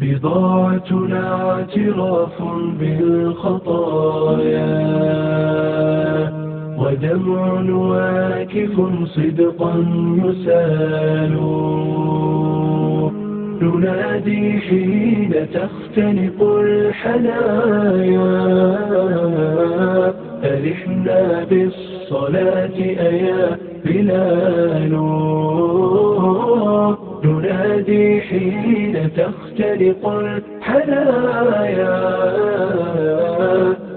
بضاعتنا اعتراف بالخطايا ودمع واكف صدقا يسال ننادي حين تختنق الحنايا ألحنا بالصلاة أيا بلال ننادي حين تختنق الحنايا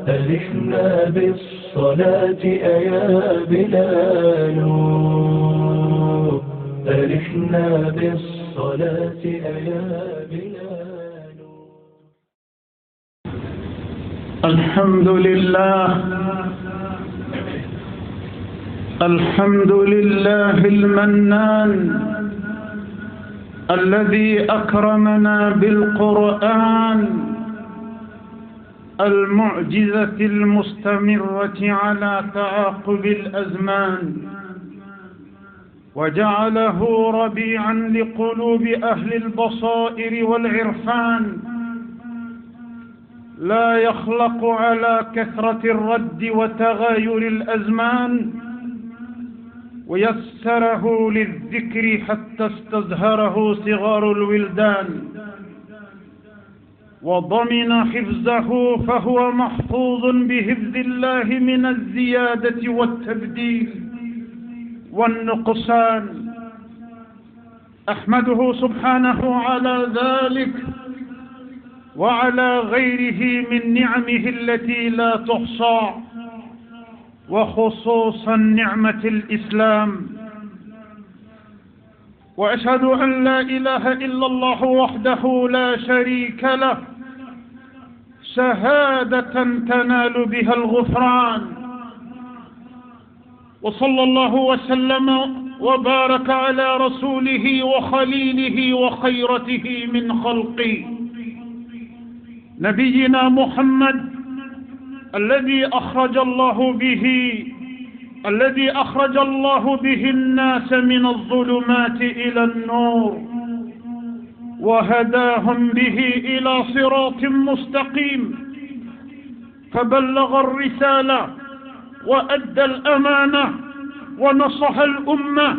ألحنا بالصلاة أيا بلال ألحنا بالصلاة أيا بلال. الحمد لله المنان الذي أكرمنا بالقرآن المعجزة المستمرة على تعاقب الأزمان، وجعله ربيعا لقلوب أهل البصائر والعرفان، لا يخلق على كثرة الرد وتغاير الأزمان، ويسره للذكر حتى استزهره صغار الولدان، وضمن حفظه فهو محفوظ بحفظ الله من الزيادة والتبديل والنقصان. أحمده سبحانه على ذلك وعلى غيره من نعمه التي لا تحصى، وخصوصا نعمة الإسلام. وأشهد أن لا إله إلا الله وحده لا شريك له شهادة تنال بها الغفران، وصلى الله وسلم وبارك على رسوله وخليله وخيرته من خلقه نبينا محمد الذي أخرج الله به الناس من الظلمات إلى النور، وهداهم به إلى صراط مستقيم، فبلغ الرسالة وأدى الأمانة ونصح الأمة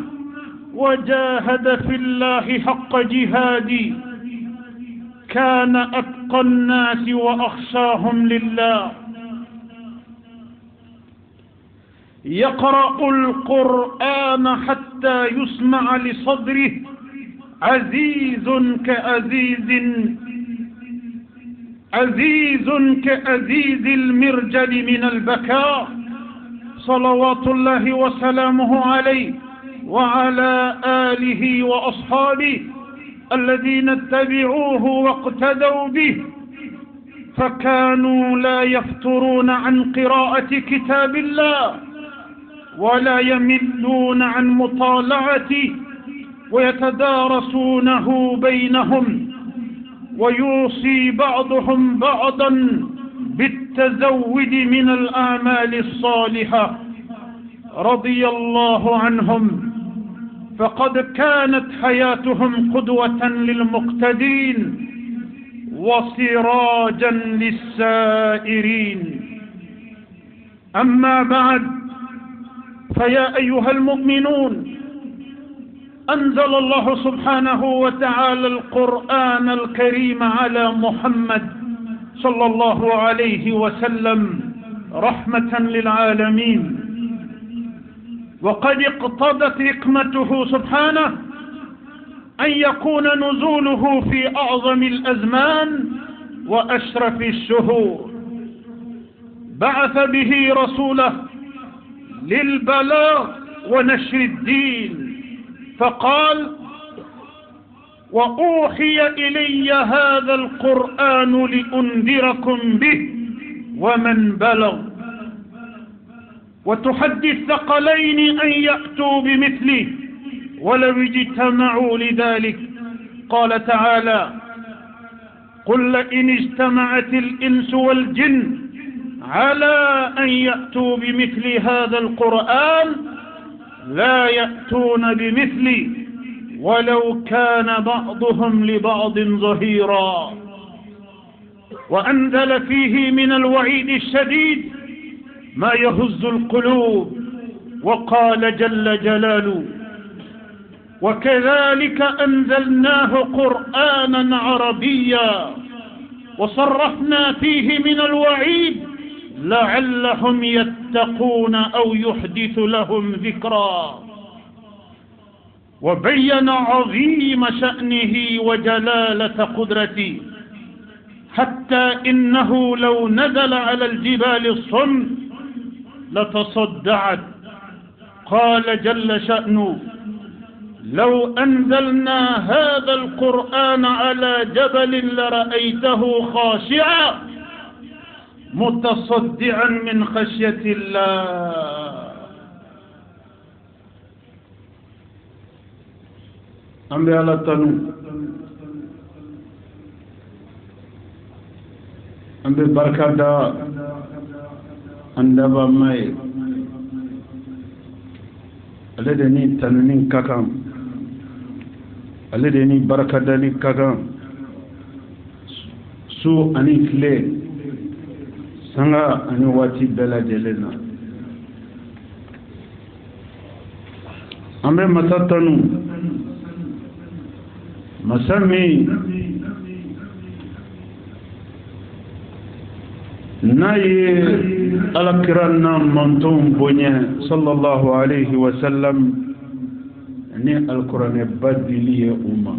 وجاهد في الله حق جهاده، كان أتقى الناس وأخشاهم لله، يقرأ القرآن حتى يسمع لصدره عزيز كأزيز المرجل من البكاء، صلوات الله وسلامه عليه وعلى آله وأصحابه الذين اتبعوه واقتدوا به، فكانوا لا يفترون عن قراءة كتاب الله ولا يملون عن مطالعته، ويتدارسونه بينهم، ويوصي بعضهم بعضا بالتزود من الأعمال الصالحة، رضي الله عنهم، فقد كانت حياتهم قدوة للمقتدين وسراجا للسائرين. أما بعد، فيا أيها المؤمنون، أنزل الله سبحانه وتعالى القرآن الكريم على محمد صلى الله عليه وسلم رحمة للعالمين، وقد اقتضت حكمته سبحانه أن يكون نزوله في أعظم الأزمان وأشرف الشهور، بعث به رسوله للبلاغ ونشر الدين، فقال: وأوحي إلي هذا القرآن لأنذركم به ومن بلغ، وتحدي الثقلين أن يأتوا بمثله ولو اجتمعوا لذلك. قال تعالى: قل لئن اجتمعت الإنس والجن على أن يأتوا بمثل هذا القرآن لا يأتون بمثله ولو كان بعضهم لبعض ظهيرا، وأنزل فيه من الوعيد الشديد ما يهز القلوب، وقال جل جلاله: وكذلك أنزلناه قرآنا عربيا وصرفنا فيه من الوعيد لعلهم يتقون أو يحدث لهم ذكرا. وبين عظيم شأنه وجلالة قدرته، حتى إنه لو نزل على الجبال الصم لتصدعت. قال جل شأنه: لو أنزلنا هذا القرآن على جبل لرأيته خاشعا متصدعا من خشية الله. أمبي على تنو أمبي بركة دا أندبا ماي الذي تنين كاكام الذي بركة داني كاكام سو أني كلي سنغا أني واتي بلا جلنا أمبي متتنو مسمي ناي الكرنا منتوم بني صلى الله عليه وسلم ني القرآن بدلية أمة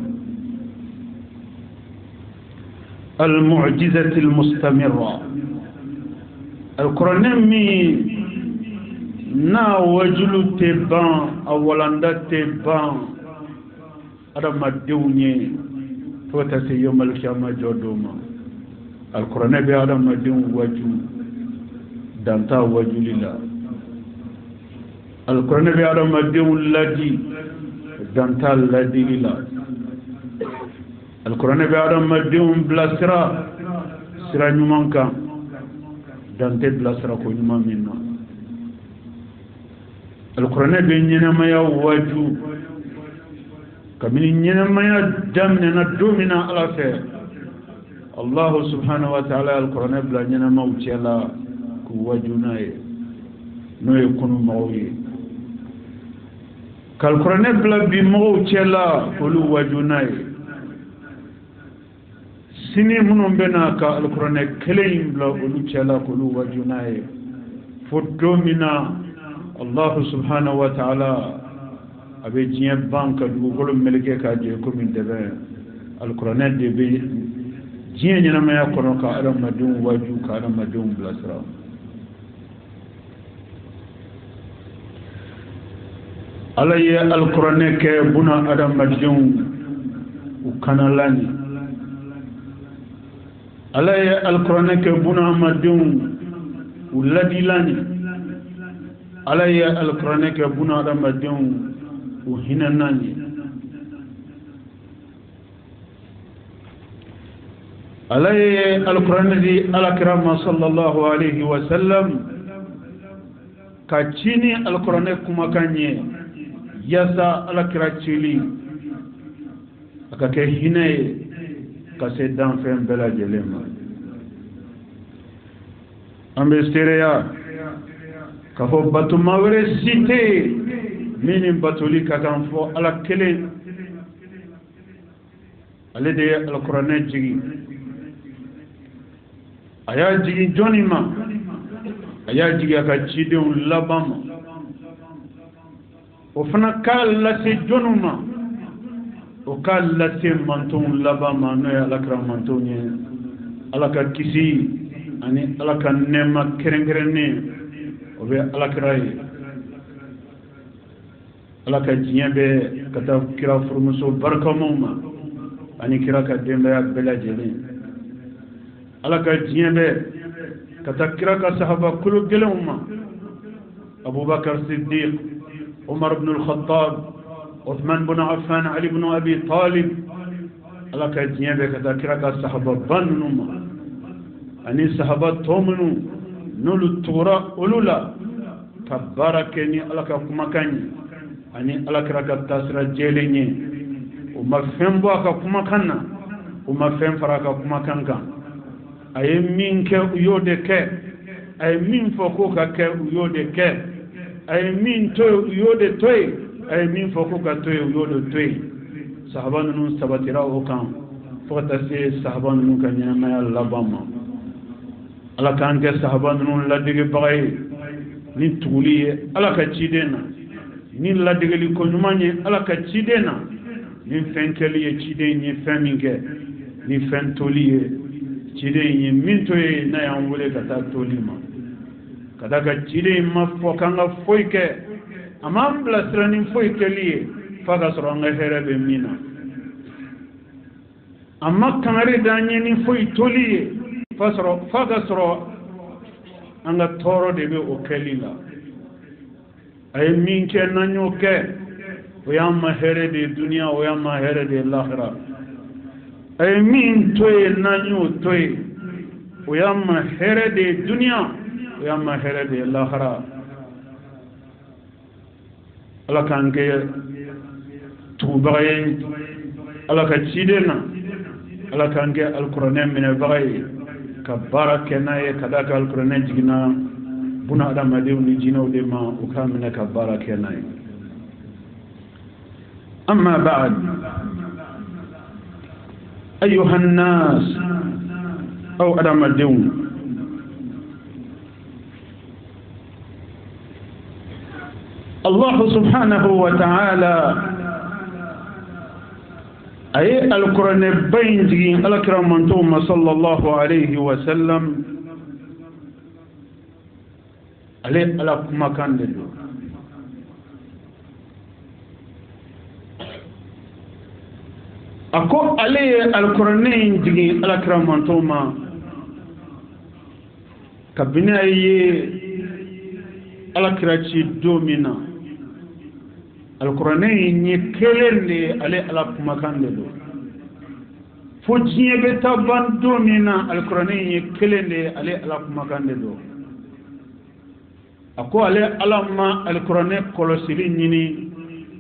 المعجزة المستمرة. القرآن مي نا وجل تبان أولا تبان أرما دوني فتسي يوم القيامة جودوما. القرآن بي أرما دون وجو دانتا وجو لله. القرآن بي أرما دون لدي دانتا لدي لله. القرآن بي أرما دون بلاسرا سرا نمانكا دانتا بلاسرا كو نمان منا. القرآن بي نينما يا وجو كمن ينما يدمنا دومنا على خير. الله سبحانه وتعالى القرآن بلا ينما وتعالى كوجنا نو يكون موي كالقرآن بلا بمو تعالى كل وجنا سني منهم بنا كالقرآن كلين بلا كل تعالى كل وجنا فدومنا الله سبحانه وتعالى abe jiɲɛ ban ka dugukolo meleke k'a jɛ komi dɛbɛ. alikuranɛ de bɛ diɲɛ ɲɛnamaya kɔnɔ ka adamadenw waju ka adamadenw bilasira. ala ye alikuranɛ kɛ buna adamadenw u kanalan ye. ala ye alikuranɛ kɛ buna adamadenw u ladilan ye. ala ye alikuranɛ kɛ buna adamadenw وهناني. عليه القرآن دي الكرام صلى الله عليه وسلم كاتشيني القرآن كما كاني يسا الكراتشيلي akake hine kase dan fen bela jelema ambe stereya kafo batu mawre cité mini batuli kakan fo ala kele ale de alquran jigi aya jigi jonima aya jigi aka chidon labama o fana kala se jonuma o kala se manton labama no ya alakram mantonye alaka kisi ani alaka nema kerengrene o be alakrai alaka jiyabe kata kira furmuso barkamuma ani kira ka dembe ya belajeli alaka jiyabe kata kira ka sahaba kulu gelumma abubakar siddiq umar ibn al-khattab uthman ibn affan ali ibn abi talib alaka jiyabe kata kira ka sahaba banuma ani sahaba tomunu nulu tura ulula tabarakeni alaka kumakani ani alakira ka tasra jelenye ma fɛn bɔ a ka kumakan na o ma fɛn fara a ka kumakan kan a ye min kɛ u y'o de kɛ a ye min fɔ k'o ka kɛ u y'o de kɛ a ye min to yen u y'o de to yen a ye min fɔ k'o ka to yen u y'o de to yen sahaba ninnu sabatira o kan fo ka taa se sahaba ninnu ka ɲɛnamaya laban ma ala k'an kɛ sahaba ninnu ladegebaga ye ni tuguli ye ala ka ciden na ni ladegeli ko ɲuman ye ala ka ciden na ni fɛn kɛli ye ciden ye fɛn min kɛ ni fɛn toli ye ciden ye min to ye n'a y'an wele ka taa toli ma ka da ka ciden ma fɔ k'an ka foyi kɛ a m'an bilasira ni foyi kɛli ye f'a ka sɔrɔ an ka hɛrɛ bɛ min na a ma kangari d'an ye ni foyi toli ye f'a ka sɔrɔ an ka tɔɔrɔ de bɛ o kɛli la a ye min kɛ n'an y'o kɛ o y'an ma hɛrɛ de ye duniya o y'an ma hɛrɛ de ye lahara a ye min to ye n'an y'o to ye o y'an ma hɛrɛ de ye duniya o y'an ma hɛrɛ de ye lahara ala k'an kɛ tugubaga ye ala ka ciden na ala k'an kɛ alikuranɛ minɛbaga ye ka baara kɛ n'a ye ka da ka alikuranɛ jiginna buna adamadenw ni jinɛw de ma u k'a minɛ ka baara kɛ n'a ye amma ba'd أيها الناس أو أدم الدون الله سبحانه وتعالى أي القرآن بين جين الكرام منتوم صلى الله عليه وسلم عليه على مكان دلو ako ale alqur'anin jigi alakram mantoma kabina ye alakrachi domina alqur'anin ni kelende ale alakuma kandelo fojiye be taban domina alqur'anin ni kelende ale alakuma kandelo ako ale alama alqur'anin kolosili nyini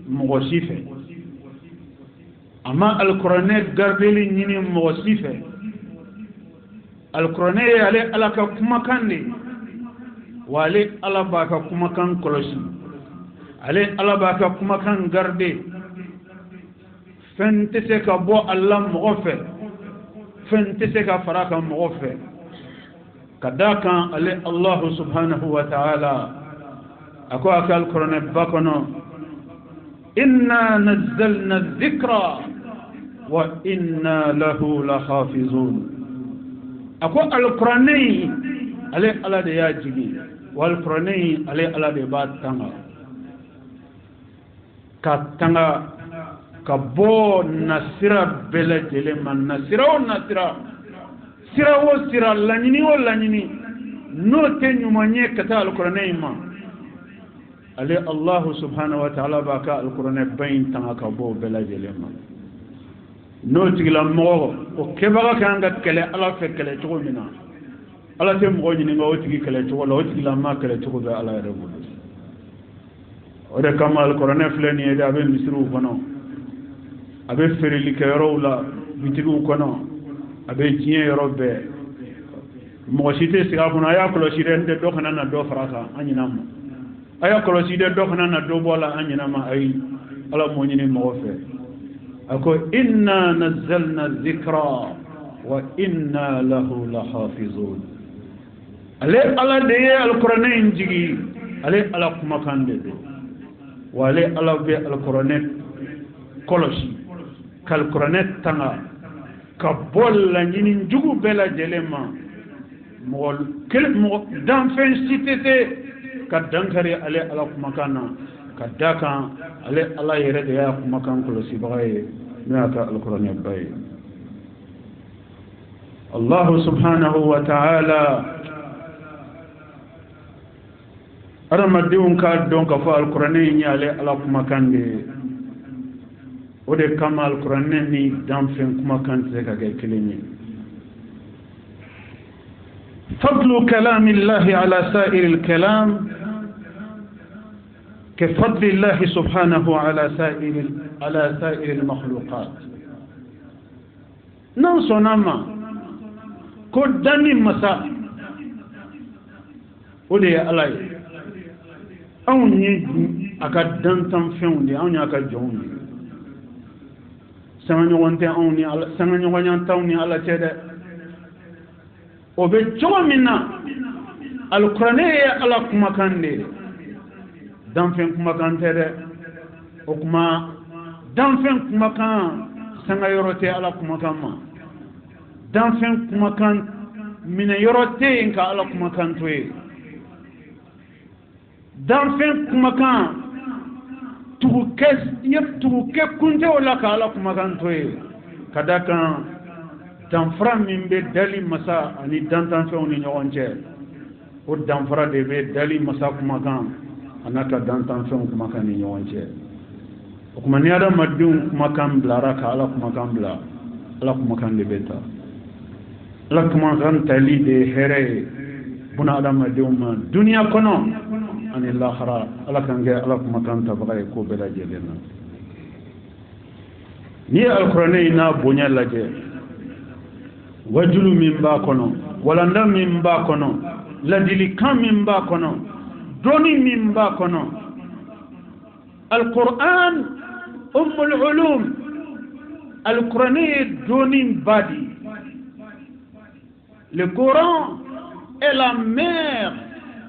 mogosife ama alqur'ane gardeli nyini mogosife alqur'ane ale alaka kumakande wale alaba ka kumakan kolosi ale alaba ka kumakan garde fentese ka bo Allah mogofe fentese ka faraka mogofe kadaka ale Allah subhanahu wa ta'ala ako aka alqur'ane bakono inna nazzalna adh-dhikra wa inna lahu lahafizun ako alqur'ani ale ala de ya jigi wal qur'ani ale ala de ba tanga ka bo nasira bele jele man nasira o nasira sira o sira lanyini no te nyumanye kata alqur'ani ma ale Allah subhanahu wa ta'ala ba ka alqur'ani bayin tanga ka bo bele jele ma no tigila mo o kebaga kan ga kele ala fe kele to mina ala te mo ni ngo tigi kele to wala o tigila ma kele to be ala rebu o de kamal qur'an fleni e da be misru kono abe ferili ke yoro bitigu kono abe jien yoro be mo site siga kono aya ko sire de do kana na do faraka anyina ma aya ko sire do kana na do bola anyina ma ay ala mo ni mo fe ako inna nazzalna dhikra wa inna lahu lahafizun ale ala de alqur'an jigi ale ala kuma kande do wale ala be alqur'an kolosi kal qur'an tanga ka bolla nyini jugu bela jelema mol kel mo dan fen cité ka dankari ale ala kuma kana kadaka ale ala yere de ya kuma kan kolosi bagaye ناتا القرآن يباي الله سبحانه وتعالى أرمى دون كاد دون كفاء القرآن يالي على كما كان دي ودي كما القرآن ني دام فين كما كان تزيكا كي كلمي فضل كلام الله على سائر الكلام كفضل الله سبحانه على سائر المخلوقات non sonama ko dani masa o de Allah anw ni aka dantan fɛnw de anw aka jɔnw de sanga ɲɔgɔn tɛ anw ni Allah sanga ɲɔgɔn t'anw ni Allah cɛ dɛ o bɛ cogo min na alkuranɛ ye Allah kumakan de danfɛn kumakan tɛ dɛ o kuma danfɛn kumakan sanga yɔrɔ tɛ Allah kumakan ma danfɛn kumakan minɛ yɔrɔ tɛ yen ka Allah kumakan to ye danfɛn kumakan tugukɛ kunte o la ka Allah kumakan to ye ka da kan danfara min bɛ dali masa ani dantanfɛnw ni ɲɔgɔn cɛ o danfara de bɛ dali masa kumakan ana ka dantanfɛnw kumakan ni ɲɔgɔn cɛ o kuma ni adamadenw kumakan bilara ka Allah kumakan bila Allah kumakan de bɛ ta Allah kumakan tali de hɛrɛ ye buna adamadenw ma duniya kɔnɔ ani lahara Allah kan kɛ Allah kumakan tabaga ye ko bɛɛ lajɛlen na ni ye alkuranɛ in n'a bonya lajɛ wajulu min b'a kɔnɔ walanda min b'a kɔnɔ ladilikan min b'a kɔnɔ dɔnni min b'a kɔnɔ alquran ummul ulum alkuranɛ ye dɔnni ba di le Coran est la mère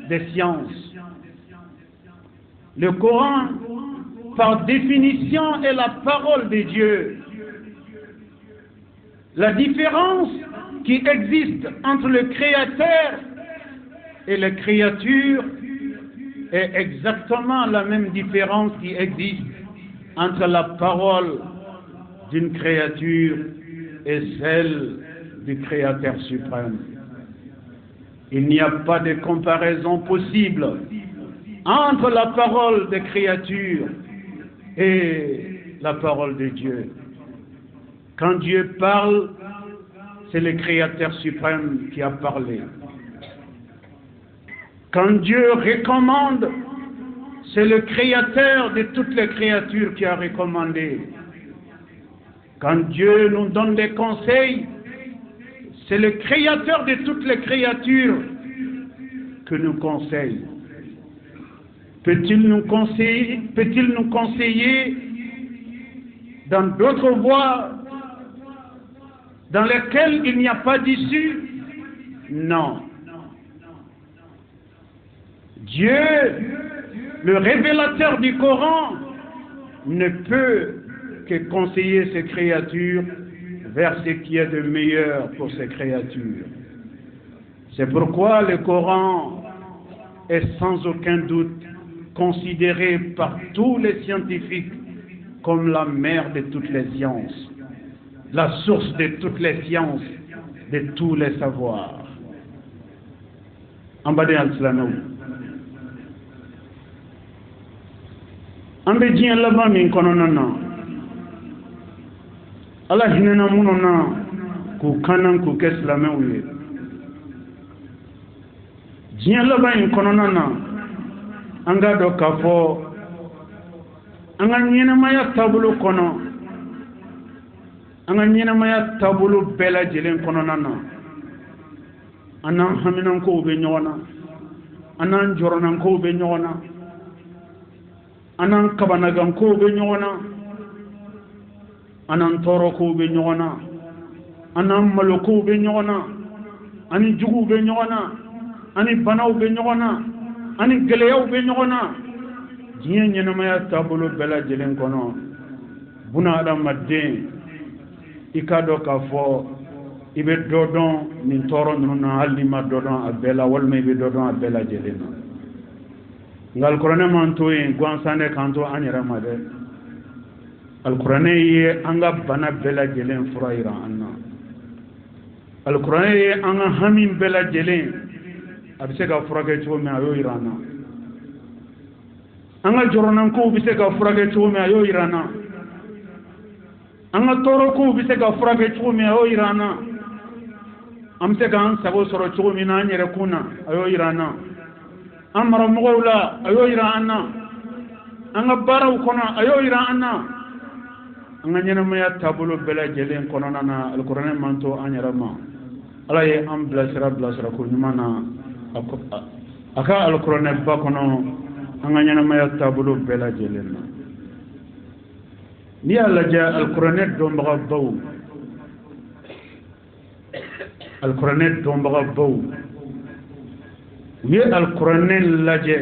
des sciences. Le Coran, par définition, est la parole de Dieu. La différence qui existe entre le Créateur et les créatures est exactement la même différence qui existe entre la parole d'une créature et celle du Créateur suprême. Il n'y a pas de comparaison possible entre la parole des créatures et la parole de Dieu. Quand Dieu parle, c'est le Créateur suprême qui a parlé. Quand Dieu recommande, c'est le Créateur de toutes les créatures qui a recommandé. Quand Dieu nous donne des conseils, c'est le Créateur de toutes les créatures que nous conseille. Peut-il nous conseiller dans d'autres voies dans lesquelles il n'y a pas d'issue? Non. Dieu, le révélateur du Coran, ne peut que conseiller ses créatures vers ce qui est de meilleur pour ces créatures. C'est pourquoi le Coran est sans aucun doute considéré par tous les scientifiques comme la mère de toutes les sciences, la source de toutes les sciences, de tous les savoirs. Ambade al-Islamaou. Ambe dien laba min kononana. Allah hinena munona ku kanan ku keslamaou ye. Dien laba in kononana anga do kafo anga nyena maya tabulu kono anga nyena maya tabulu bela jelen kononana anan haminan ko be nyona anan joronan ko be nyona anan kabanagan ko be nyona anan toro ko be nyona anan maloko be nyona ani jugu be nyona ani banaw be nyona ani geleyaw be nyona diɲɛ ɲɛnamaya taabolo bɛɛ lajɛlen kɔnɔ buna adamaden i ka dɔn k'a fɔ i bɛ dɔ dɔn nin tɔɔrɔ ninnu na hali ni ma dɔ dɔn a bɛɛ la walima i bɛ dɔ dɔn a bɛɛ lajɛlen na nka alikuranɛ man to yen gansan dɛ k'an to an yɛrɛ ma dɛ alikuranɛ ye an ka bana bɛɛ lajɛlen fura yira an na alikuranɛ ye an ka hami bɛɛ lajɛlen a bɛ se ka furakɛ cogo min a y'o yira an na an ka jɔrɔnankow bɛ se ka furakɛ cogo min a y'o yira an na an ka tɔɔrɔkow bɛ se ka furakɛ cogo min a y'o yira an na an bɛ se k'an sago sɔrɔ cogo min na an yɛrɛ kun na a y'o yira an na an maramɔgɔw la a y'o yira an na anga baraw kono ayo ira anna anga ñanamaya tabulo bela jelen kono nana alquran manto anyarama ala ye am blasira ko ñumana aka alquran ba kono anga ñanamaya tabulo bela jelen ni alla ja alquran do mbaga baw alquran do mbaga baw ye alquran laje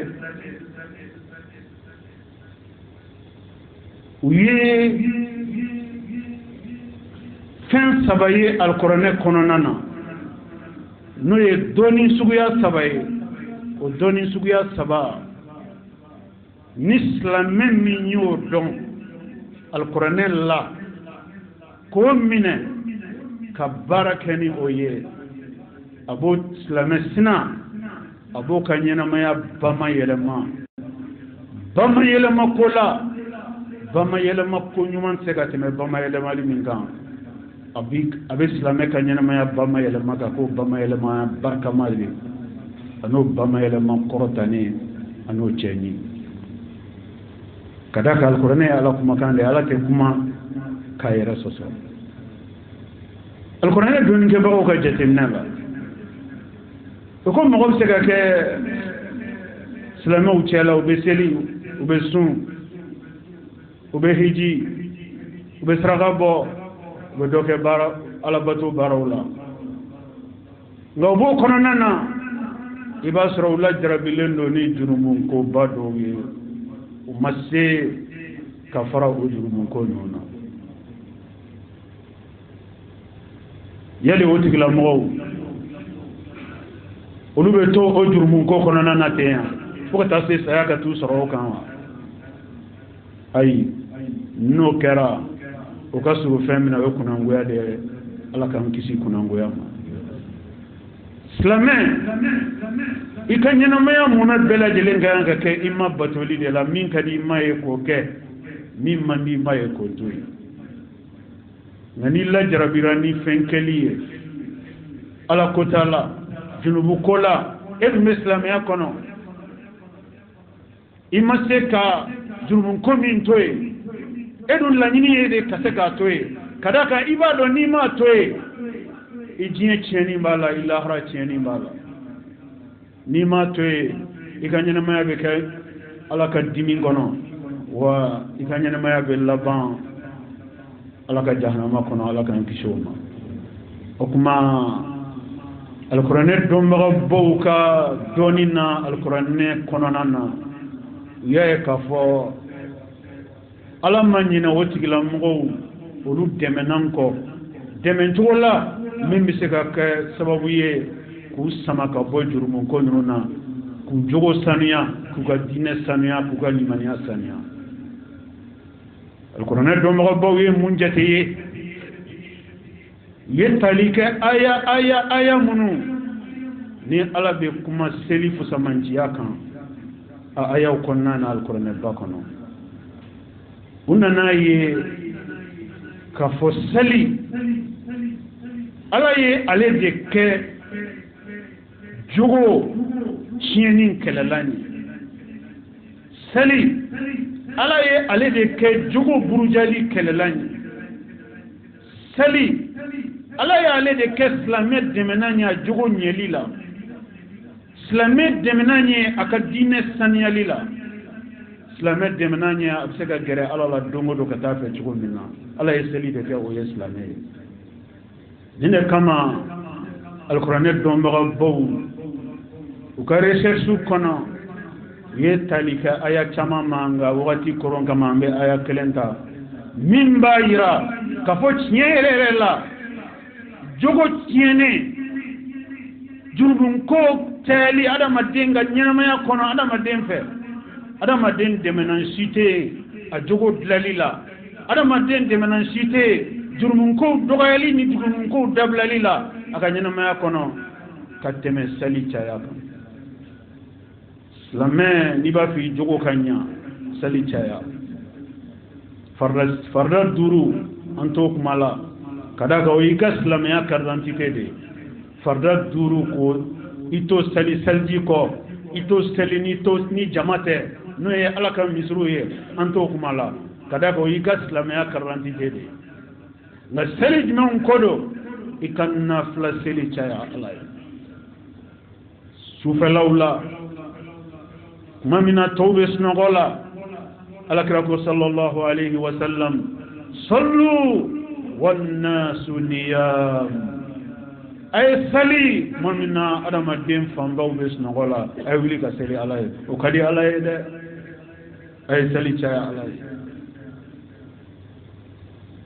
uye fen sabaye alquran kononana no ye doni suguya sabaye o doni suguya saba ni islamin min yo don alquran la ko mine ka barakani oye abo islamin sina abo kanyena maya bama yelema kola bama yelema ko nyuman segateme bama yelema limingan abe islamin kanyena maya bama yelema ka ko bama yelema barka mali ano bama yelema korotani ano cheni kadaka alqur'ani ala kuma kande ala ke kuma kayira soso alqur'ani doni ke bawo ka jetemna ba ko mo ko sega ke islamin uchela ubeseli ubesun ube hiji ube sragabo ube doke bara ala batu barawla ngobo kono nana ibasra ula jarabilendo ni jurumun ko bado ye umasse kafara ujurumun ko nona yali wotigla mo olube to ujurumun ko kono nana te foko tasse sayaka tu soro kan ay no kera o kasu femina o kunangoya de ala kan kisi kunangoya ma islamin ikanyana maya muna bela jelenga nga ke imma batoli de la min kadi maye ko ke min mandi maye ko toy ngani la jarabirani fenkeliye ala kotala junubu kola ed islam ya kono imma seka jurumun komin toy edun la nyini yede kaseka toy kadaka ibado ni ma toy ijie cheni mbala ilahra cheni mbala ni ma toy ikanyana maya be kay ala ka dimi ngono wa ikanyana maya be laban ala ka jahannama kono ala ka kishoma okuma alquran do mbaga bowka donina alquran kono nana yaye ka fo ala manyina wotigila mgo olu demenanko dementola min bi se ka kɛ sababu ye k'u sama ka bɔ jurumun ko ninnu na k'u jogo sanuya k'u ka diinɛ sanuya k'u ka limaniya sanuya alkuranɛ dɔnbagabaw ye mun jate ye ye tali kɛ aya minnu ni ala bɛ kuma seli fusamanciya kan a ayaw kɔnɔna na alkuranɛba kɔnɔ u nana ye ka fɔ seli ala ye ale de kɛ jogo tiɲɛni kɛlɛlan ye seli ala ye ale de kɛ jogo burujali kɛlɛlan ye seli ala ye ale de kɛ silamɛ dɛmɛnan ye a jogo ɲɛli la silamɛ dɛmɛnan ye a ka diinɛ saniyali la silamɛ dɛmɛnan ye a bɛ se ka gɛrɛ ala la don o don ka taa fɛ cogo min na ala ye seli de kɛ o ye silamɛ ye nin de kama alkuranɛ dɔnbagabaw u ka recherche kɔnɔ u ye tali kɛ aya caman ma nka wagati koron kama an bɛ aya kelen ta min b'a yira k'a fɔ tiɲɛ yɛrɛ yɛrɛ la jogo tiɲɛnen jurubinko cayali adamaden ka ɲɛnamaya kɔnɔ adamaden fɛ adamaden dɛmɛnan si tɛ yen a jogo dilali la adamaden dɛmɛnan si tɛ yen jurumunkow dɔgɔyali ni jurumunkow dabilali la a ka ɲɛnamaya kɔnɔ ka tɛmɛ seli caya kan silamɛ n'i b'a fɛ i jogo ka ɲa seli caya farida duuru an t'o kuma la ka da kan o y'i ka silamɛya carte d'identité de farida duuru ko i to seli seliji kɔ i to seli ni jama tɛ no ye ala ka misru ye anto kuma la kada ko yiga islamaya karanti de na seli jman kodo ikanna fla seli chaya ala sufa laula kuma mina tawbe snogola ala kirako sallallahu alayhi wa sallam sallu wan nasu niyam ay sali momina adama dem famba be snogola ay wili ka seli ala o kadi ala de ay sali chaya ala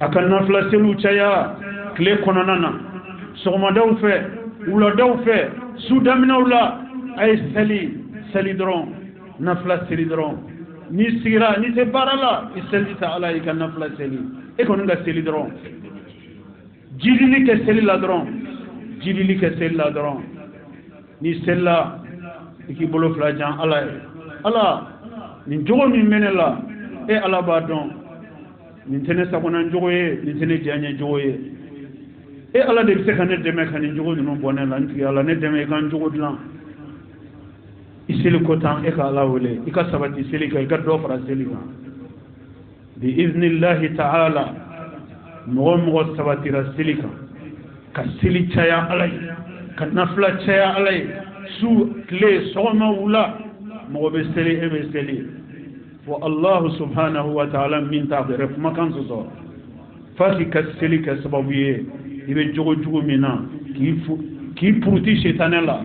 akan nafla selu chaya kle kononana sogoma daw fe wula daw fe sudamina wula ay sali dron nafla seli dron ni sigira ni te barala iseli ta ala ka nafla seli e ko nga seli dron jidili ke seli la dron ni sella iki bolo flajan ala ni jogo mi menela e ala ba don ni tene sakona jogoye ni tene janya jogoye e ala de se kan de me kan jogo no bonela nti ala ne de me kan jogo dlan iseli ko tan e ka ala wole ika sabati seli ka do fara seli ka bi iznillahi ta'ala mo sabati raseli ka seli chaya alay ka nafla chaya alay su kle soma wula mo be seli wa Allah subhanahu wa ta'ala min ta'biraf makan so fati ka seli ka sababuye ibe jogo mina ki puruti shetanela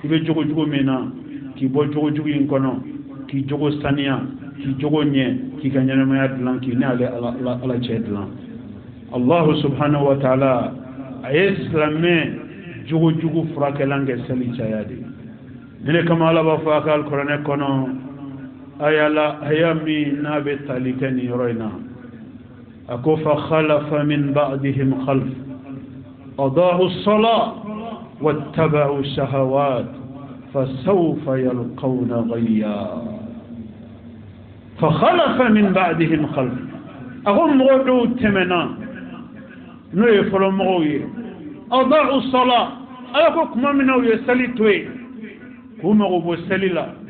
ibe jogo mina ki bo jogo yin kono ki jogo sania ki jogo nye ki ganyana ma yadlan ki ne ala chedlan Allah subhanahu wa ta'ala islame jogo frakelange seli chayadi dine kama ala ba fa kal qur'an kono ayala ayami nabe talikani roina ako fa khalafa min ba'dihim khalf adaa'u as-salat wattaba'u ash-shahawat fasawfa yalqawna ghayya fa khalafa min ba'dihim khalf agum modo temena no e folo moye adaa'u as-salat ayako kuma mina yesali toy kuma go salila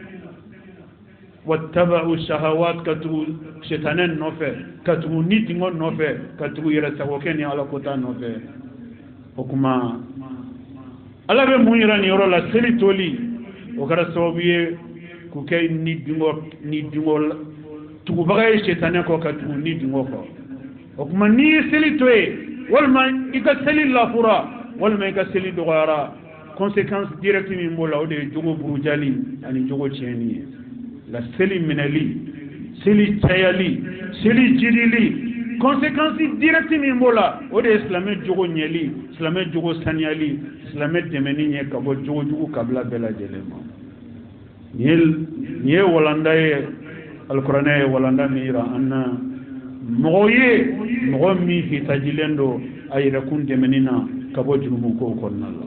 wattaba'u shahawat katu shaytanan nofe katu nitingo nofe katu yira sawokeni ala kota nofe okuma ala be munyira ni yoro la seli toli o kara sawabiye ku kay nidingo tugu bagay shaytanan ko katu nidingo ko okuma ni seli toy walma ika seli la fura walma ika seli dogara conséquence directe min bola o de jogo burujali ani jogo cheni la seli minali seli tayali seli jidili conséquence directe min bola o de islamé jogo nyeli islamé jogo saniali islamé demeni nye kabo jogo kabla bela jelema niel walanda ye alqur'ane walanda mira anna moye mi hitajilendo ayira kun demenina kabo junubu ko konnala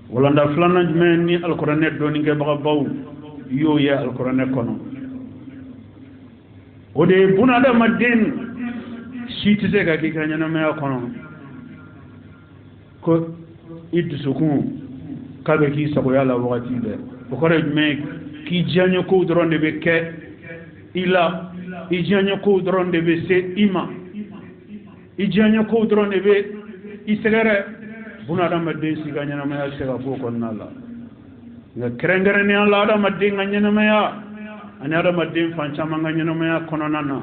walanda flana men ni alqur'ane doni ke baw yo ya alqur'ane kono ode bunada madin shitise ga ki kanyana me kono ko idusukun kabe ki sako yala wakati de ko re me ki janyo ko dronde be ke ila ijanyo ko dronde be se ima ijanyo ko dronde be isegere bunada madin si kanyana me sega ko konnala nga kerengere ni Allah ada madin nganyana maya ani ada madin fanchama nganyana maya kononana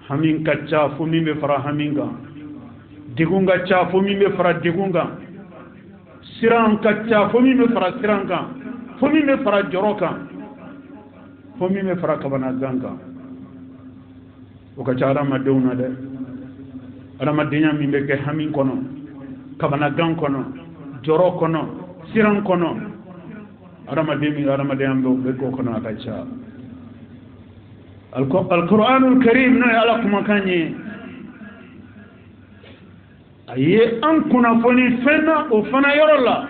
hamin kacha fumi be fara haminga digunga cha fumi be fara digunga siran kacha fumi be fara siranga fumi be fara joroka fumi be fara kabana ganga o kacha ada maduna de ada madinya mi be ke hamin kono kabana gang kono joro kono siran kono Ramadan be ko kono akacha Al-Qur'anul Karim no ala kuma kanye aye an kuna foni fena o fana yorola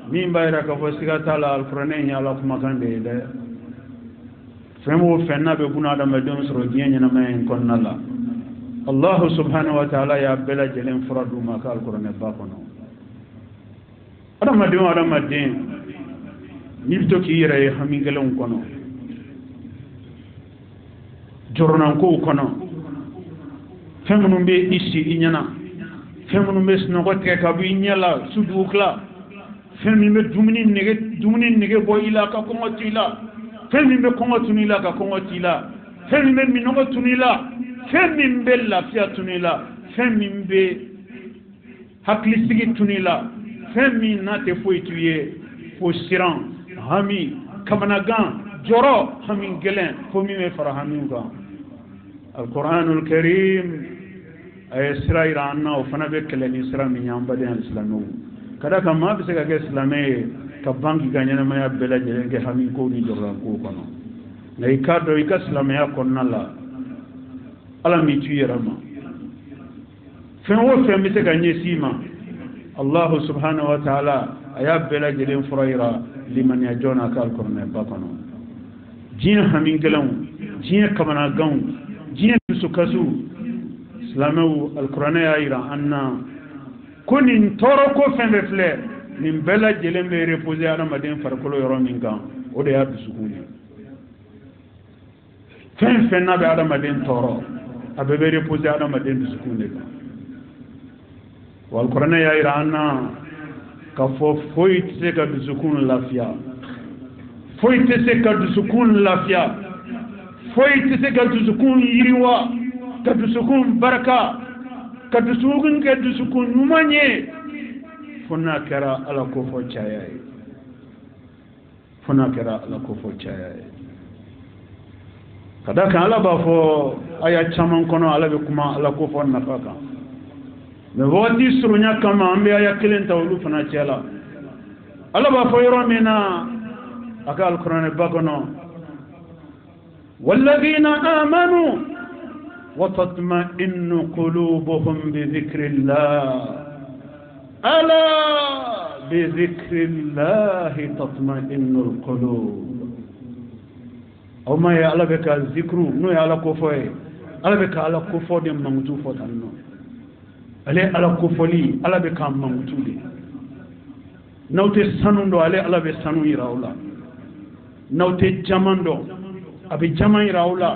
min bayra ka fo sigata la Al-Qur'an ni ala kuma kande de femo fenna be kuna da madon soro dienya na men konnala Allah subhanahu wa ta'ala ya bela jelen furadu ma ka Al-Qur'an ba kono Ramadan nibto ki yere hami gelon kono jornan ko kono femunu be isi inyana femunu be snogo te ka bi nyala sudukla femi be dumuni nege bo ila ka ko ngotila femi be ko ngotunila ka ko ngotila femi be minogo tunila femi be lafiya tunila femi be hakli sigi tunila femi na te foi tuye fo siran hami kamanagan joro hami gelen fo mi me fara hami ga alquranul karim ay israila anna fana be kelen isra min yamba de islamu kada kama be se ga islamé ka bangi ganyana maya bela jelen ke hami ko ni joro ko kono nay kado ika islamé ya konnala ala mi tuyerama fen wo fen be se ga nyesima Allah subhanahu wa ta'ala aya bela jelen furaira liman yajona kal korne bakono jina hamin galan jina kamana gan jina sukasu islamu alqur'ana ya ira anna kunin toroko fembe fle nin bela jelen be reposer ana maden farkolo yoro min gan o de ya dusukuni fen na be ada maden toro abebe reposer ana maden dusukuni gan والقرآن يا إيرانا كفوفويت سكاد سكون لافيا فويت سكاد سكون لافيا فويت سكاد سكون يروا كاد سكون بركة كاد سكون نمانية فنا كرا على كفو جاي فنا كرا على كفو جاي كذا كان على بافو أيا تشامن كنا على بكما على كفو نفاكا mais wati surunya kama ambe aya kelen tawlu fana cela Allah ba foyro mina aka alquran bagono walladhina amanu wa tatma'innu qulubuhum bi dhikrillah ala bi dhikrillah tatma'innu alqulub aw ma ya Allah beka zikru no ya Allah ko foye Allah beka Allah ko fode mamtu fotanno ale ala ko foli ala be kam mangutude nawte sanundo ale ala be sanu irawla nawte jamando abe jaman irawla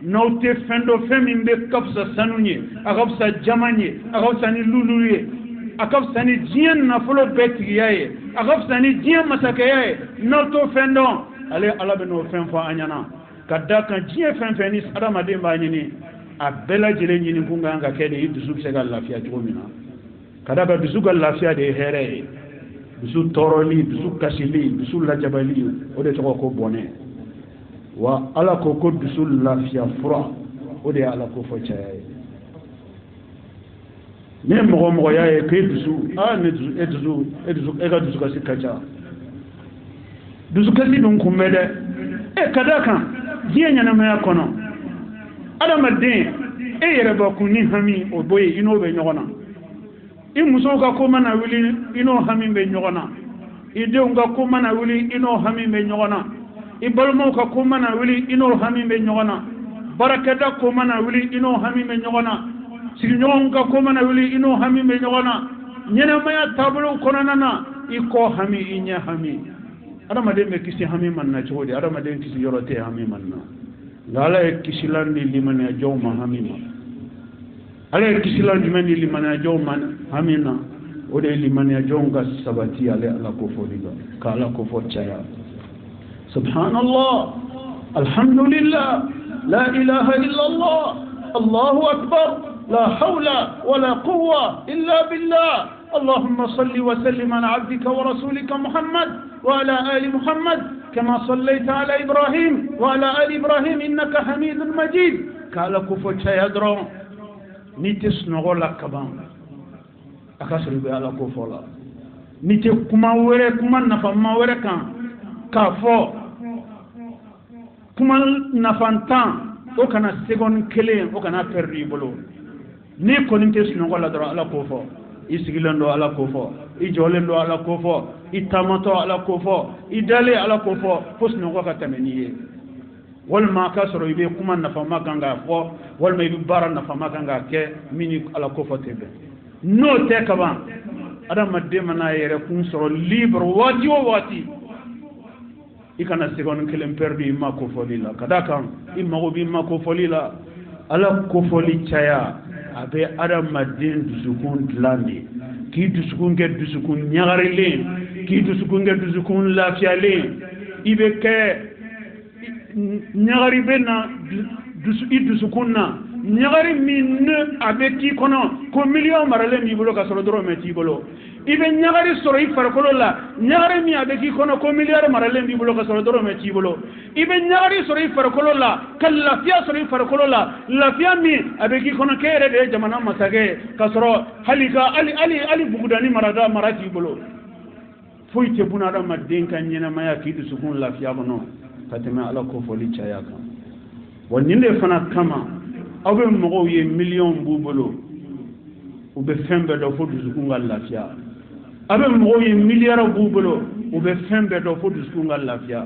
nawte fendo femi be kapsa sanunye akapsa jamanye akapsa ni luluye akapsa ni jien na folo betiyaye akapsa ni jien masakaye nawto fendo ale ala be no fen fo anyana kadaka jien fen feni adama de ba nyini a bela jele nyini kunga nga kede dusu sega lafiya jomina kada ba dusu gal lafiya de here dusu toroli dusu kasili dusu lajabali o de to ko bone wa ala ko ko dusu lafiya fura o de ala ko fo chaye ne mo yae ke dusu a ne dusu e ga dusu kasi kacha dusu kasi dun kumede e kada kan jiya nyana ma yakono adama den e yere ba kunni hami o boye ino be nyogona i muso ga ko mana wili ino hami be nyogona i de nga ko mana wili ino hami be nyogona i balmo ka ko mana wili ino hami be nyogona barakada ko mana wili ino hami be nyogona signyon ga ko mana wili ino hami be nyogona nyena maya tabulu konana i ko hami inya hami adama den be kisi hami manna chodi adama den kisi yorote hami manna ala kisilandi limana jawma hamima ala kisilandi mani limana jawma hamina ode limana jonga sabati ala ko fodiga kala ko fotchaya subhanallah alhamdulillah la ilaha illa allah allahu akbar la hawla wala quwwa illa billah اللهم صل وسلم على عبدك ورسولك محمد وعلى آل محمد كما صليت على إبراهيم وعلى آل إبراهيم إنك حميد مجيد قال كفوت يدرو نيتس نغولا كبان أكسر بألا كفولا نيتي كما وري كما نفا ما وري كان كافو كما نفانتان وكنا سيغون كلين وكنا perdi bolo ni ko nيتس نغولا درو ألا كفو isigilando ala kofo ijolendo ala kofo itamato ala kofo idale ala kofo fosno ko katameniye wal ma kasro ibe kuma nafa maganga fo wal ma ibe bara nafa maganga ke mini ala kofo tebe no te kaba adam madde mana yere kun soro libre wati o wati ikana segon kelen perdu imma ko folila kadaka imma go bimma ko folila ala ko foli chaya abe aramadin dusukun dlandi ki dusukun ge dusukun nyagarile ki dusukun ge dusukun lafiale ibe ke nyagari bena dusukunna nyagari min abe ki kono ko million marale mi bolo ka soro doro meti bolo ibe nyagari soro ifarkolo la nyagari mi abe ki kono ko milliard marale mi bolo ka soro doro meti bolo ibe nyagari soro ifarkolo la kala fia soro ifarkolo la la fia mi abe ki kono kere de jamana masage ka soro halika ali bugudani marati bolo foyte bunada madden kan nyena maya ki dusukun la fia bono fatema ala ko foli chaya kan woninde fana kama abe mogo ye million bubolo ube fembe do fo dusukunga lafia abe mogo ye milliard bubolo ube fembe do fo dusukunga lafia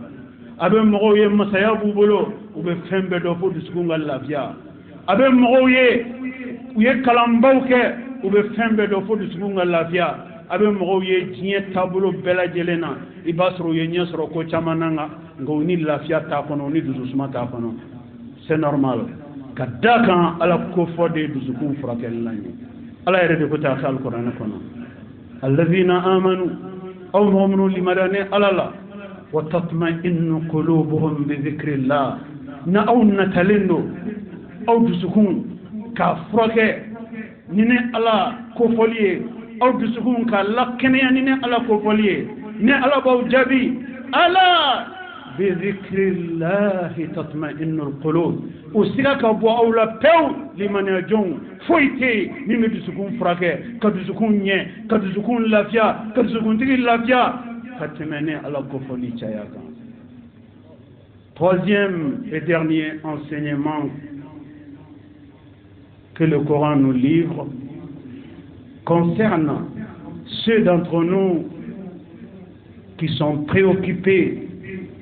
abe mogo ye masaya bubolo ube fembe do fo dusukunga lafia abe mogo ye kalambauke ube fembe do fo dusukunga lafia abe mogo ye jiye tabulo bela jelena ibasro ye nyasro ko chamananga ngoni lafia ta kono ni dusuma ta kono c'est normal kadaka ala ko fode dusukun furakelani ala yare ko ta alquran kono alladhina amanu aw mu'minu limadani alala wa tatma'innu qulubuhum bi dhikrillah na aw natalendo aw dusukun ka furake nine ala ko foliye aw dusukun ka lakene nine ala ko foliye ne ala baw jabi ala بذكر الله تطمئن القلوب وسيرك ابو اولى بيو لمن يجون فويتي ميمي دسكون فراكه كدسكون ني كدسكون لافيا كدسكون تي لافيا فتمني على كفولي تشاياكا. Troisième et dernier enseignement que le Coran nous livre concerne ceux d'entre nous qui sont préoccupés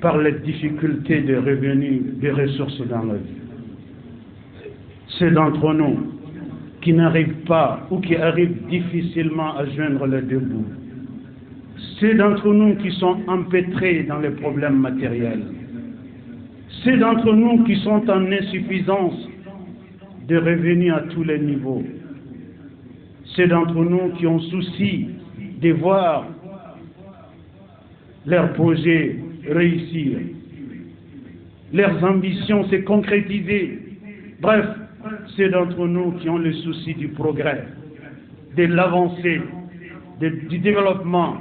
par les difficultés de revenus, des ressources dans la vie. Ceux d'entre nous qui n'arrivent pas ou qui arrivent difficilement à joindre les deux bouts. Ceux d'entre nous qui sont empêtrés dans les problèmes matériels. Ceux d'entre nous qui sont en insuffisance de revenus à tous les niveaux. Ceux d'entre nous qui ont souci de voir leurs projets réussir, leurs ambitions se concrétiser. Bref, ceux d'entre nous qui ont le souci du progrès, de l'avancée, du développement.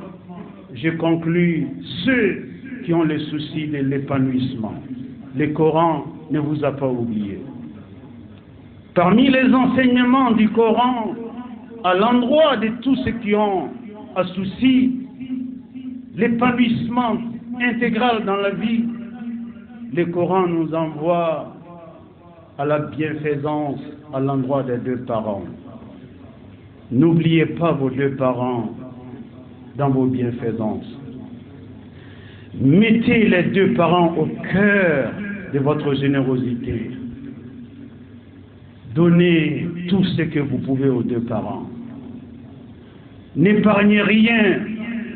Je conclus, ceux qui ont le souci de l'épanouissement. Le Coran ne vous a pas oublié. Parmi les enseignements du Coran, à l'endroit de tous ceux qui ont un souci, l'épanouissement intégral dans la vie, le Coran nous envoie à la bienfaisance à l'endroit des deux parents. N'oubliez pas vos deux parents dans vos bienfaisances. Mettez les deux parents au cœur de votre générosité. Donnez tout ce que vous pouvez aux deux parents. N'épargnez rien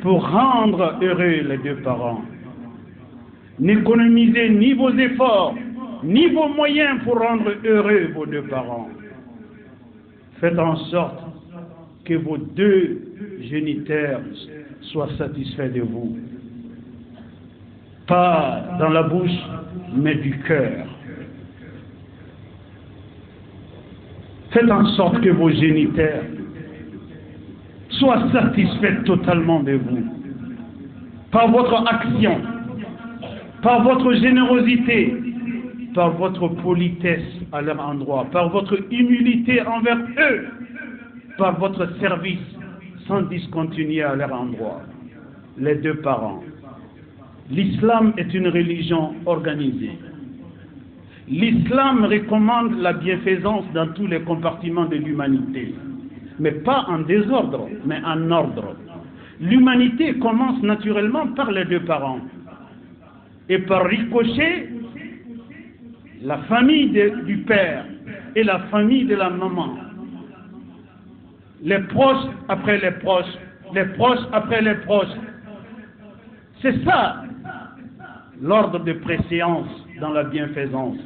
pour rendre heureux les deux parents. N'économisez ni vos efforts, ni vos moyens pour rendre heureux vos deux parents. Faites en sorte que vos deux géniteurs soient satisfaits de vous. Pas dans la bouche, mais du cœur. Faites en sorte que vos géniteurs soient satisfaits totalement de vous. Par votre action, par votre générosité, par votre politesse à leur endroit, par votre humilité envers eux, par votre service sans discontinuer à leur endroit. Les deux parents. L'islam est une religion organisée. L'islam recommande la bienfaisance dans tous les compartiments de l'humanité, mais pas en désordre, mais en ordre. L'humanité commence naturellement par les deux parents. Et par ricochet, la famille du père et la famille de la maman. Les proches après les proches après les proches. C'est ça l'ordre de préséance dans la bienfaisance.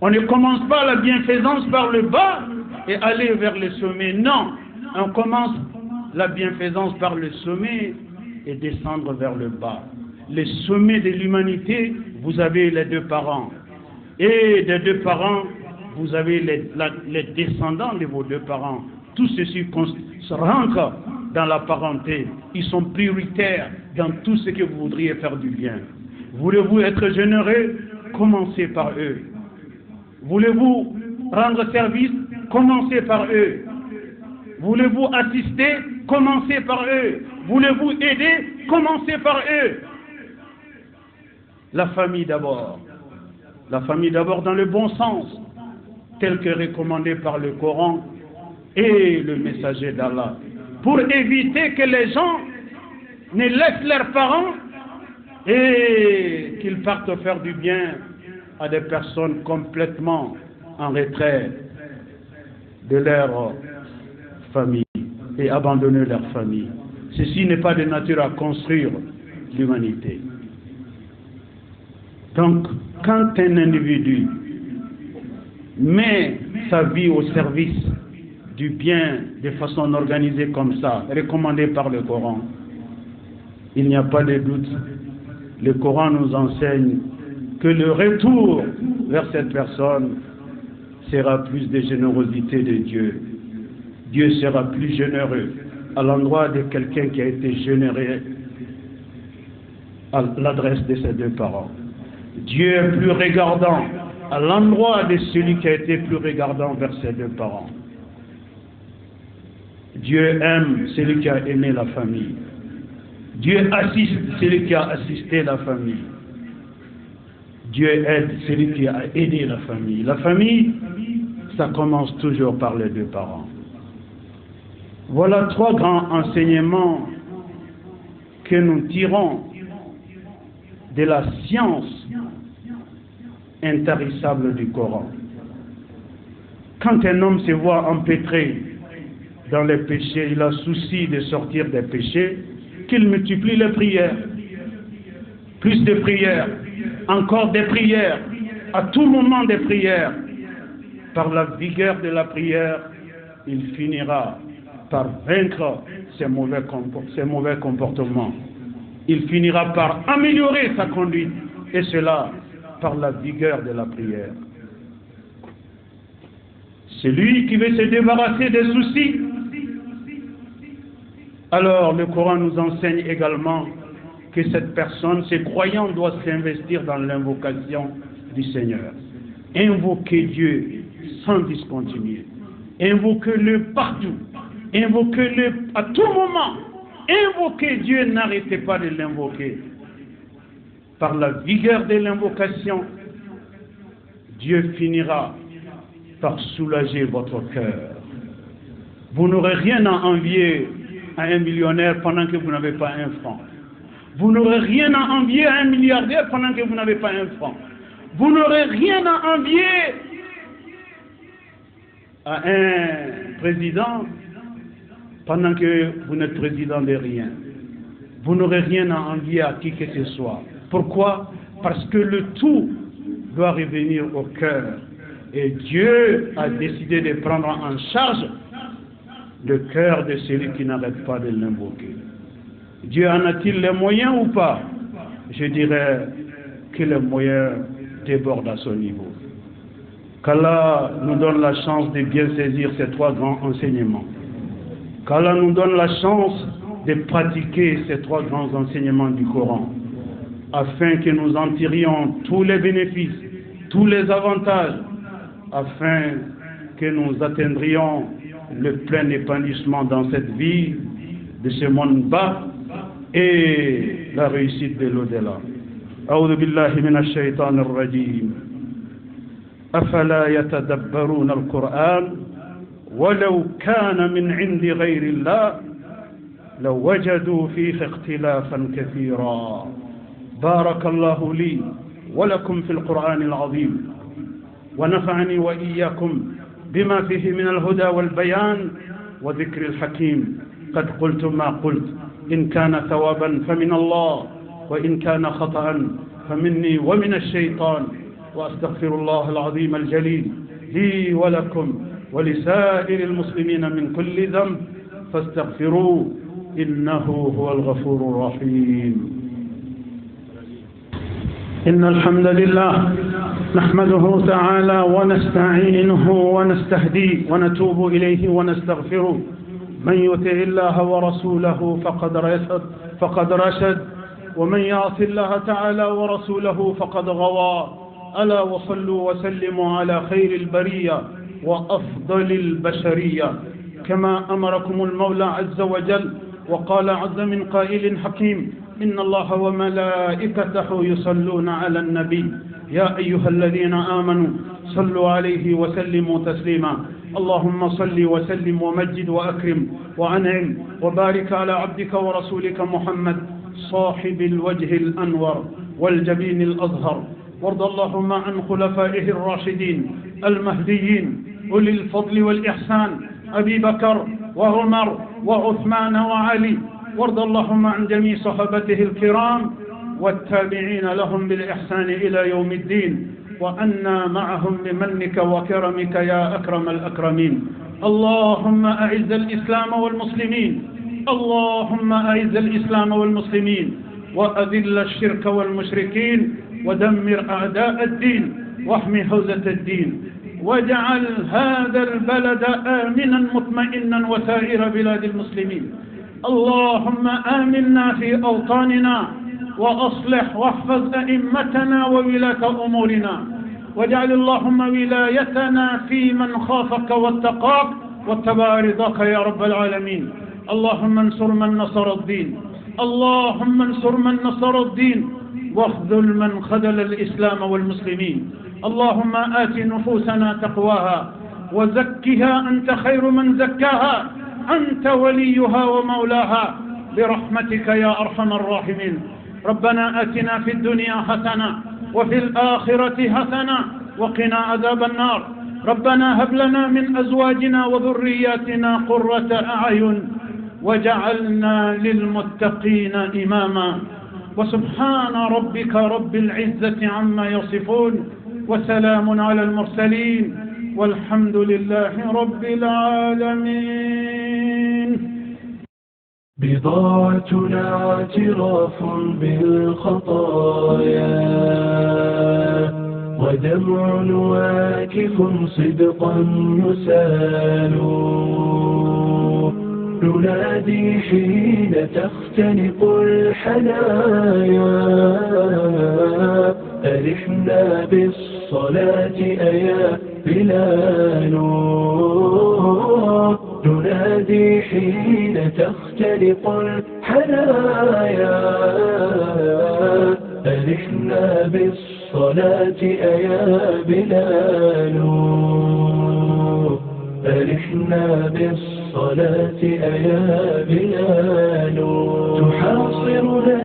On ne commence pas la bienfaisance par le bas et aller vers le sommet. Non, on commence la bienfaisance par le sommet et descendre vers le bas. Le sommet de l'humanité, vous avez les deux parents. Et des deux parents, vous avez les descendants de vos deux parents. Tout ceci se rentre dans la parenté. Ils sont prioritaires dans tout ce que vous voudriez faire du bien. Voulez-vous être généreux? Commencez par eux. Voulez-vous rendre service? Commencez par eux. Voulez-vous assister? Commencez par eux. Voulez-vous aider? Commencez par eux. La famille d'abord. La famille d'abord dans le bon sens, tel que recommandé par le Coran et le messager d'Allah, pour éviter que les gens ne laissent leurs parents et qu'ils partent faire du bien à des personnes complètement en retrait de leur famille et abandonner leur famille. Ceci n'est pas de nature à construire l'humanité. Donc, quand un individu met sa vie au service du bien de façon organisée comme ça, recommandée par le Coran, il n'y a pas de doute. Le Coran nous enseigne que le retour vers cette personne sera plus de générosité de Dieu. Dieu sera plus généreux à l'endroit de quelqu'un qui a été généreux à l'adresse de ses deux parents. Dieu est plus regardant à l'endroit de celui qui a été plus regardant vers ses deux parents. Dieu aime celui qui a aimé la famille. Dieu assiste celui qui a assisté la famille. Dieu aide celui qui a aidé la famille. La famille, ça commence toujours par les deux parents. Voilà trois grands enseignements que nous tirons de la science intarissable du Coran. Quand un homme se voit empêtré dans les péchés, il a souci de sortir des péchés, qu'il multiplie les prières. Plus de prières, encore des prières, à tout moment des prières. Par la vigueur de la prière, il finira par vaincre ses mauvais comportements. Il finira par améliorer sa conduite, et cela par la vigueur de la prière. Celui qui veut se débarrasser des soucis, alors le Coran nous enseigne également que cette personne, ce croyant, doit s'investir dans l'invocation du Seigneur. Invoquer Dieu sans discontinuer. Invoquez-le partout. Invoquez-le à tout moment. Invoquez Dieu, n'arrêtez pas de l'invoquer. Par la vigueur de l'invocation, Dieu finira par soulager votre cœur. Vous n'aurez rien à envier à un millionnaire pendant que vous n'avez pas un franc. Vous n'aurez rien à envier à un milliardaire pendant que vous n'avez pas un franc. Vous n'aurez rien à envier à un président pendant que vous n'êtes président de rien. Vous n'aurez rien à envier à qui que ce soit. Pourquoi? Parce que le tout doit revenir au cœur. Et Dieu a décidé de prendre en charge le cœur de celui qui n'arrête pas de l'invoquer. Dieu en a-t-il les moyens ou pas? Je dirais que les moyens débordent à son niveau. Qu'Allah nous donne la chance de bien saisir ces trois grands enseignements. Qu'Allah nous donne la chance de pratiquer ces trois grands enseignements du Coran, afin que nous en tirions tous les bénéfices, tous les avantages, afin que nous atteindrions le plein épanouissement dans cette vie de ce monde bas et la réussite de l'au-delà. أعوذ بالله من الشيطان الرجيم أفلا يتدبرون القرآن ولو كان من عند غير الله لو وجدوا فيه اختلافا كثيرا بارك الله لي ولكم في القرآن العظيم ونفعني وإياكم بما فيه من الهدى والبيان وذكر الحكيم قد قلت ما قلت إن كان ثوابا فمن الله وإن كان خطأ فمني ومن الشيطان، وأستغفر الله العظيم الجليل لي ولكم ولسائر المسلمين من كل ذنب فاستغفروه إنه هو الغفور الرحيم. إن الحمد لله نحمده تعالى ونستعينه ونستهديه ونتوب إليه ونستغفره. من يطع الله ورسوله فقد رشد ومن يعص الله تعالى ورسوله فقد غوى. ألا وصلوا وسلموا على خير البرية وأفضل البشرية كما أمركم المولى عز وجل، وقال عز من قائل حكيم: إن الله وملائكته يصلون على النبي يا أيها الذين آمنوا صلوا عليه وسلموا تسليما. اللهم صل وسلم ومجد وأكرم وأنعم وبارك على عبدك ورسولك محمد صاحب الوجه الأنور والجبين الأزهر. وارض اللهم عن خلفائه الراشدين المهديين أولي الفضل والإحسان أبي بكر وعمر وعثمان وعلي. وارض اللهم عن جميع صحابته الكرام والتابعين لهم بالإحسان إلى يوم الدين، وأنا معهم بمنك وكرمك يا أكرم الأكرمين. اللهم أعز الإسلام والمسلمين، اللهم أعز الإسلام والمسلمين وأذل الشرك والمشركين ودمر أعداء الدين واحمي حوزة الدين، واجعل هذا البلد آمنا مطمئنا وسائر بلاد المسلمين. اللهم آمنا في أوطاننا وأصلح واحفظ أئمتنا وولاة أمورنا، واجعل اللهم ولايتنا في من خافك واتقاك واتبع رضاك يا رب العالمين. اللهم انصر من نصر الدين، اللهم انصر من نصر الدين واخذل من خذل الإسلام والمسلمين. اللهم آت نفوسنا تقواها وزكها أنت خير من زكاها، أنت وليها ومولاها برحمتك يا أرحم الراحمين. ربنا آتنا في الدنيا حسنة وفي الآخرة حسنة وقنا عذاب النار. ربنا هب لنا من أزواجنا وذرياتنا قرة أعين وجعلنا للمتقين إماما. وسبحان ربك رب العزة عما يصفون وسلام على المرسلين والحمد لله رب العالمين. بضاعتنا اعتراف بالخطايا ودمع واكف صدقا يسال، ننادي حين تختنق الحنايا، أرحنا بالصلاة أيا بلال، ننادي حين تختنق الحنايا، أرحنا بالصلاة أيا بلال، أرحنا بالصلاة أيا بلال. تحاصرنا